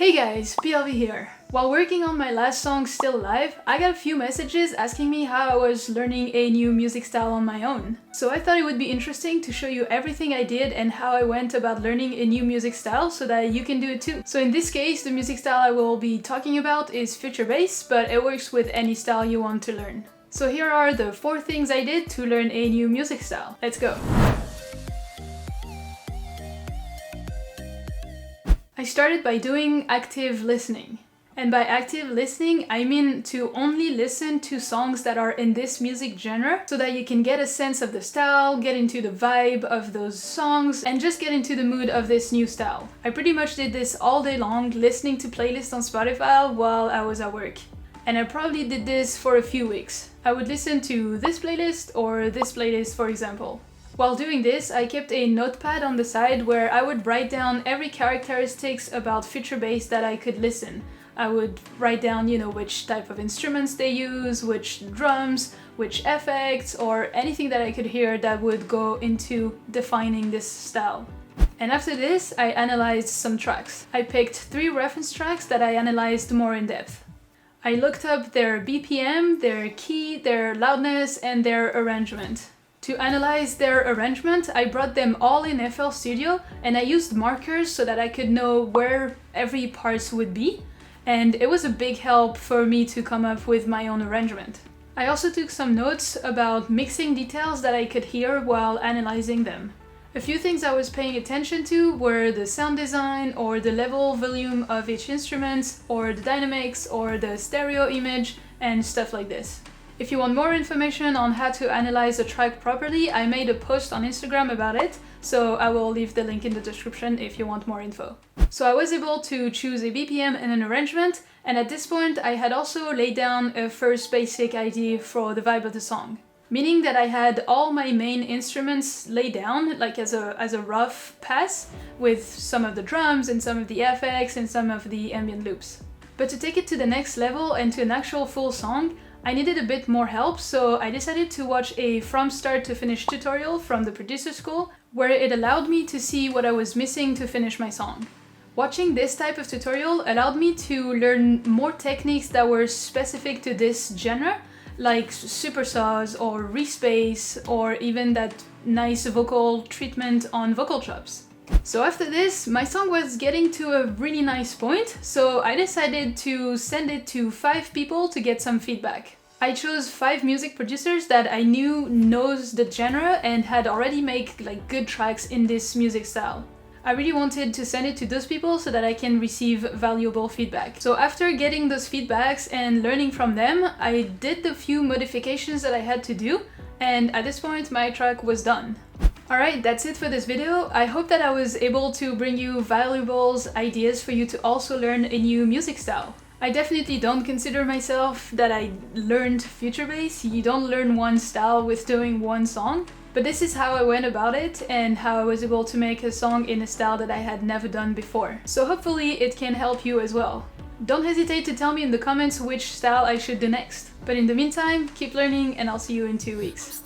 Hey guys, PLV here. While working on my last song Still Alive, I got a few messages asking me how I was learning a new music style on my own. So I thought it would be interesting to show you everything I did and how I went about learning a new music style so that you can do it too. So in this case, the music style I will be talking about is future bass, but it works with any style you want to learn. So here are the 4 things I did to learn a new music style. Let's go! I started by doing active listening. And by active listening, I mean to only listen to songs that are in this music genre so that you can get a sense of the style, get into the vibe of those songs, and just get into the mood of this new style. I pretty much did this all day long, listening to playlists on Spotify while I was at work. And I probably did this for a few weeks. I would listen to this playlist or this playlist, for example. While doing this, I kept a notepad on the side where I would write down every characteristics about future bass that I could listen. I would write down, which type of instruments they use, which drums, which effects, or anything that I could hear that would go into defining this style. And after this, I analyzed some tracks. I picked 3 reference tracks that I analyzed more in depth. I looked up their BPM, their key, their loudness, and their arrangement. To analyze their arrangement, I brought them all in FL Studio and I used markers so that I could know where every part would be. And it was a big help for me to come up with my own arrangement. I also took some notes about mixing details that I could hear while analyzing them. A few things I was paying attention to were the sound design or the level volume of each instrument or the dynamics or the stereo image and stuff like this. If you want more information on how to analyze a track properly, I made a post on Instagram about it, so I will leave the link in the description if you want more info. So I was able to choose a BPM and an arrangement, and at this point I had also laid down a first basic idea for the vibe of the song. Meaning that I had all my main instruments laid down, like as a rough pass, with some of the drums and some of the effects and some of the ambient loops. But to take it to the next level and to an actual full song, I needed a bit more help, so I decided to watch a from start to finish tutorial from the producer school, where it allowed me to see what I was missing to finish my song. Watching this type of tutorial allowed me to learn more techniques that were specific to this genre, like supersaws or respace, or even that nice vocal treatment on vocal chops. So after this, my song was getting to a really nice point, so I decided to send it to 5 people to get some feedback. I chose 5 music producers that I knew knows the genre and had already made good tracks in this music style. I really wanted to send it to those people so that I can receive valuable feedback. So after getting those feedbacks and learning from them, I did the few modifications that I had to do, and at this point my track was done. Alright, that's it for this video. I hope that I was able to bring you valuable ideas for you to also learn a new music style. I definitely don't consider myself that I learned future bass. You don't learn one style with doing one song. But this is how I went about it and how I was able to make a song in a style that I had never done before. So hopefully it can help you as well. Don't hesitate to tell me in the comments which style I should do next. But in the meantime, keep learning and I'll see you in 2 weeks.